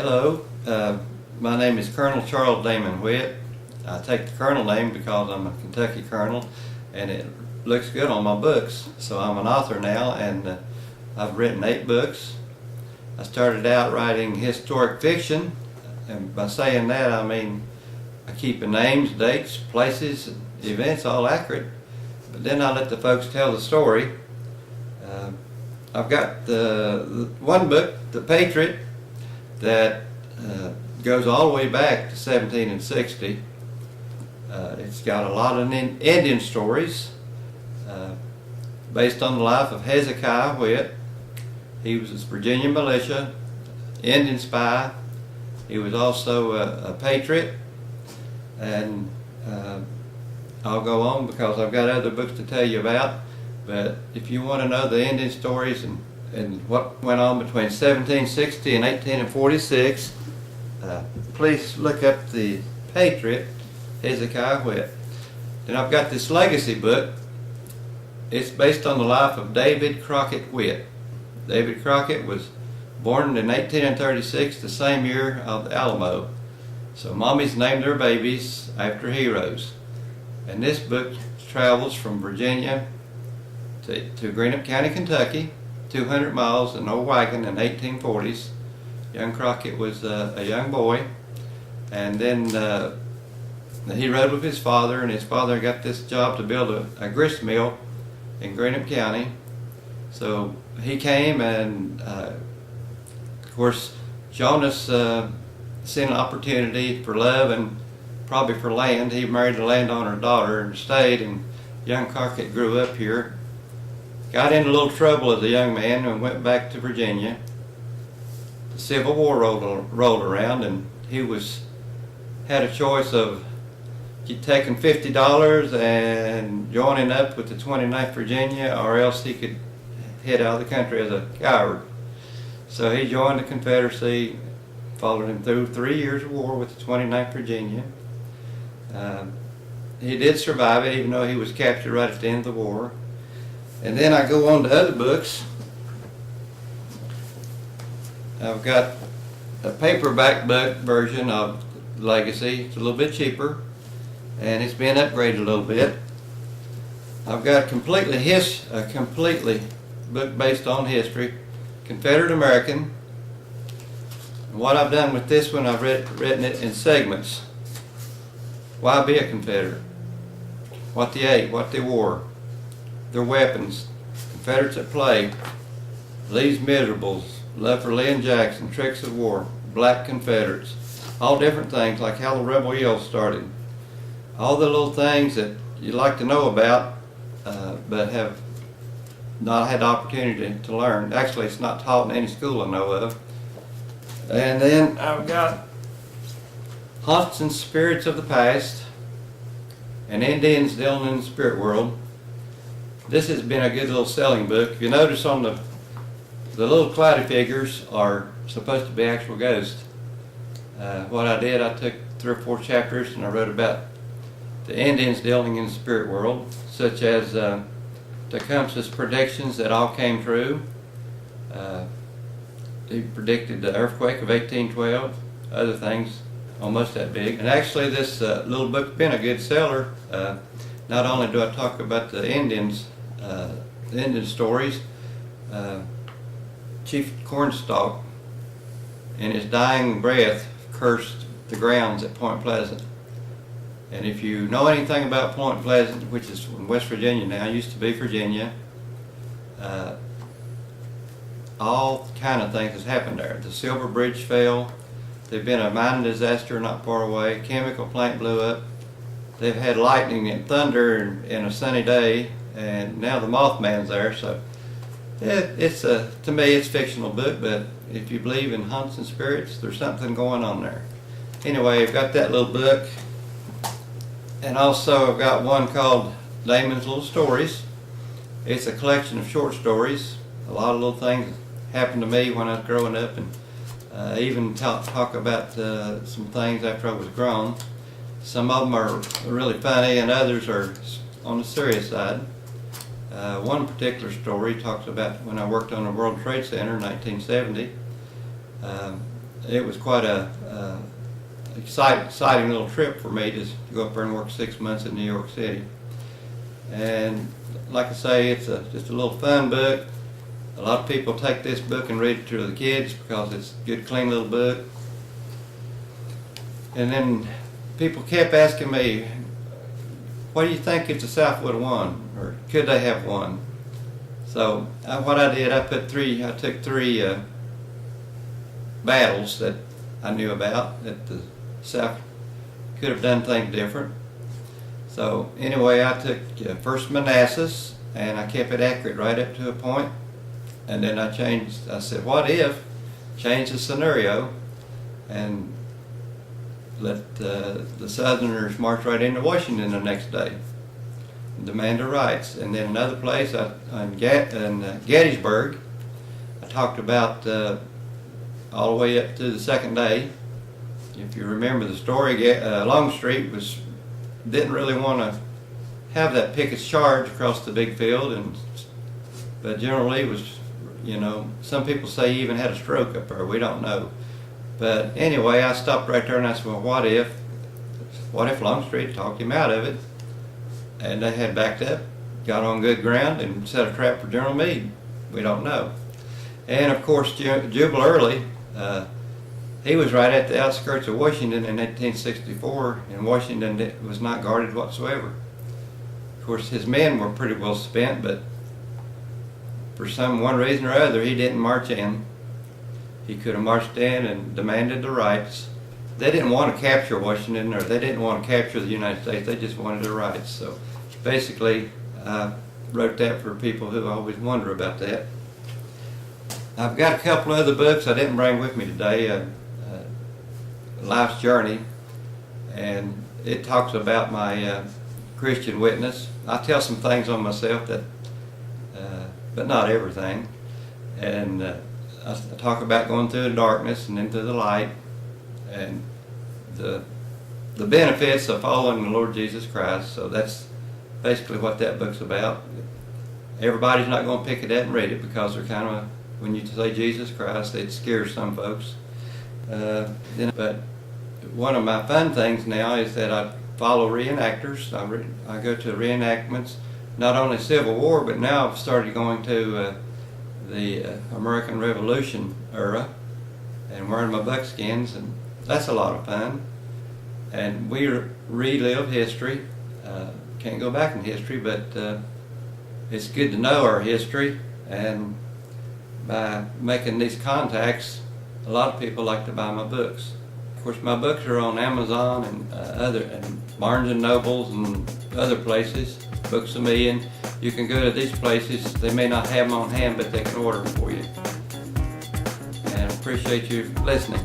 Hello, my name is Colonel Charles Dahnmon Whitt. I take the Colonel name because I'm a Kentucky Colonel and it looks good on my books. So I'm an author now, and I've written 8 books. I started out writing historic fiction, and by saying that I mean I keep the names, dates, places, events all accurate, but then I let the folks tell the story. I've got the one book, The Patriot, that goes all the way back to 1760. It's got a lot of Indian stories based on the life of Hezekiah Whitt. He was a Virginia militia, Indian spy. He was also a patriot, and I'll go on because I've got other books to tell you about. But if you want to know the Indian stories and what went on between 1760 and 1846, please look up The Patriot, Hezekiah Whitt. Then I've got this legacy book. It's based on the life of David Crockett Whitt. David Crockett was born in 1836, the same year of the Alamo. So mommies named their babies after heroes. And this book travels from Virginia to Greenup County, Kentucky, 200 miles in an old wagon in the 1840s. Young Crockett was a young boy, and then he rode with his father, and his father got this job to build a grist mill in Greenup County. So he came, and of course Jonas seen an opportunity for love and probably for land. He married a landowner's daughter and stayed, and young Crockett grew up here. Got into a little trouble as a young man and went back to Virginia. The Civil War rolled around, and he had a choice of taking $50 and joining up with the 29th Virginia, or else he could head out of the country as a coward. So he joined the Confederacy, followed him through 3 years of war with the 29th Virginia. He did survive it, even though he was captured right at the end of the war. And then I go on to other books. I've got a paperback book version of Legacy. It's a little bit cheaper, and it's been upgraded a little bit. I've got a completely book based on history, Confederate American. And what I've done with this one, I've written it in segments. Why be a Confederate? What they ate, what they wore, their weapons, Confederates at play, Lee's miserables, love for Lee and Jackson, tricks of war, black Confederates, all different things, like how the rebel yell started. All the little things that you like to know about, but have not had the opportunity to learn. Actually, it's not taught in any school I know of. And then I've got Haunts and Spirits of the Past and Indians Dealing in the Spirit World. This has been a good little selling book. If you notice on the little cloudy figures are supposed to be actual ghosts. What I did, I took 3 or 4 chapters and I wrote about the Indians dealing in the spirit world, such as Tecumseh's predictions that all came true. He predicted the earthquake of 1812, other things almost that big. And actually this little book's been a good seller. Not only do I talk about the Indian stories, Chief Cornstalk in his dying breath cursed the grounds at Point Pleasant. And if you know anything about Point Pleasant, which is in West Virginia now, used to be Virginia, all kind of things has happened there. The Silver Bridge fell. There's been a mining disaster not far away. Chemical plant blew up. They've had lightning and thunder in a sunny day, and now the Mothman's there. So it's to me, it's a fictional book, but if you believe in haunts and spirits, there's something going on there. Anyway, I've got that little book, and also I've got one called Dahnmon's Little Stories. It's a collection of short stories. A lot of little things happened to me when I was growing up, and even talk about some things after I was grown. Some of them are really funny, and others are on the serious side. One particular story talks about when I worked on the World Trade Center in 1970. it was quite a exciting little trip for me to go up there and work 6 months in New York City. And like I say, it's just a little fun book. A lot of people take this book and read it to the kids because it's a good, clean little book. And then people kept asking me, what do you think if the South would have won, or could they have won? So what I did, I took three battles that I knew about that the South could have done things different. So anyway, I took first Manassas, and I kept it accurate right up to a point. And then I said, what if, change the scenario, and let the Southerners march right into Washington the next day and demand their rights. And then another place, in Gettysburg, I talked about all the way up to the second day. If you remember the story, Longstreet didn't really want to have that Pickett's charge across the big field, but General Lee was, some people say he even had a stroke up there. We don't know. But anyway, I stopped right there and I said, well, what if Longstreet talked him out of it? And they had backed up, got on good ground, and set a trap for General Meade. We don't know. And of course, Jubal Early, he was right at the outskirts of Washington in 1864, and Washington was not guarded whatsoever. Of course, his men were pretty well spent, but for one reason or other, he didn't march in. He could have marched in and demanded the rights. They didn't want to capture Washington, or they didn't want to capture the United States. They just wanted their rights. So basically, I wrote that for people who always wonder about that. I've got a couple other books I didn't bring with me today. Life's Journey, and it talks about my Christian witness. I tell some things on myself but not everything. And I talk about going through the darkness and into the light, and the benefits of following the Lord Jesus Christ. So that's basically what that book's about. Everybody's not going to pick it up and read it because they're kind of, when you say Jesus Christ, it scares some folks. But one of my fun things now is that I follow reenactors. I go to reenactments, not only Civil War, but now I've started going to the American Revolution era and wearing my buckskins, and that's a lot of fun. And we relive history. Can't go back in history, but it's good to know our history, and by making these contacts, a lot of people like to buy my books. Of course, my books are on Amazon and Barnes and Nobles and other places, Books A Million. You can go to these places. They may not have them on hand, but they can order them for you. And I appreciate you listening.